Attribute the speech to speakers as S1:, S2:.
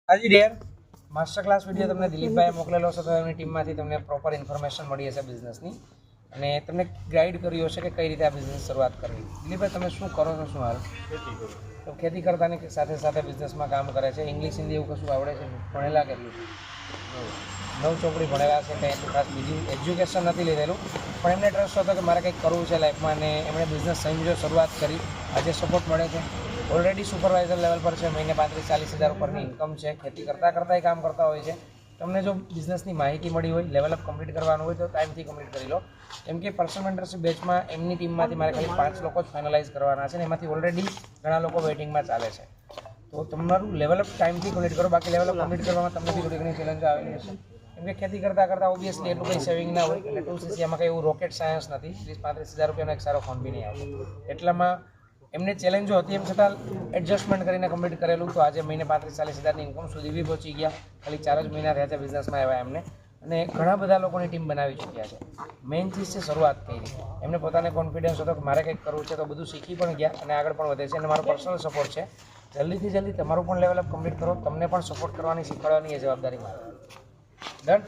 S1: હાજી dear, master class video તમને દિલીપભાઈએ મોકલેલો છે, તો એમની ટીમમાંથી તમને પ્રોપર ઇન્ફોર્મેશન મળી હશે બિઝનેસની અને તમને ગાઈડ કર્યું હશે કે કઈ રીતે આ બિઝનેસ શરૂઆત કરવી. દિલીપભાઈ, તમે શું કરો છો? શું હાલ?
S2: ખેતી કરું.
S1: તો ખેતી કરતાની સાથે સાથે બિઝનેસમાં કામ કરે છે. ઇંગ્લિશ હિન્દી એવું કશું આવડે છે? ભણેલા કેટલું? 9 ચોપડી ભણેલા છે. કંઈ એટલું ખાસ બીજું એજ્યુકેશન નથી લીધેલું, પણ એમને ટ્રસ્ટ હતો કે મારે કંઈક કરવું છે લાઈફમાં અને એમણે બિઝનેસ સમજો શરૂઆત કરી. આજે સપોર્ટ મળે છે. ઓલરેડી સુપરવાઇઝર લેવલ પર છે. મહિને 35-40 હજાર ઉપરની ઇન્કમ છે. ખેતી કરતાં કામ કરતા હોય છે. તમને જો બિઝનેસની માહિતી મળી હોય, લેવલઅપ કમ્પ્લીટ કરવાનું હોય તો ટાઈમથી કમ્પ્લીટ કરી લો. કેમ કે પર્સનલ મેન્ટરશિપ બેચમાં એમની ટીમમાંથી મારે ખાલી 5 લોકો જ ફાઇનલાઇઝ કરવાના છે ને એમાંથી ઓલરેડી ઘણા લોકો વેઇટિંગમાં ચાલે છે. તો તમારું લેવલઅપ ટાઈમથી કમ્પ્લીટ કરો. બાકી લેવલઅપ કમ્પ્લીટ કરવામાં તમને બી થોડી ઘણી ચેલેન્જ આવેલી હશે. કેમ કે ખેતી કરતાં ઓબ્વિયસલી એટલું કંઈ સેવિંગ ના હોય અને 2cc એમાં કંઈ એવું રોકેટ સાયન્સ નથી. 30-35 હજાર રૂપિયાનો એક સારો ફોન બી નહીં આવે. એટલામાં એમને ચેલેન્જો હતી, એમ છતાં એડજસ્ટમેન્ટ કરીને કમ્પ્લીટ કરેલું. તો આજે મહિને 35-40 હજારની ઇન્કમ સુધી બી પહોંચી ગયા. ખાલી 4 જ મહિના રહ્યા છે બિઝનેસમાં આવ્યા એમને, અને ઘણા બધા લોકોની ટીમ બનાવી ચૂક્યા છે. મેઇન ચીજ છે શરૂઆત કરી. એમને પોતાને કોન્ફિડન્સ હતો કે મારે કંઈક કરવું છે, તો બધું શીખી પણ ગયા અને આગળ પણ વધે છે. અને મારો પર્સનલ સપોર્ટ છે. જલ્દીથી જલ્દી તમારું પણ લેવલઅપ કમ્પ્લીટ કરો. તમને પણ સપોર્ટ કરવાની, શીખવાડવાની એ જવાબદારી મારે. ડન.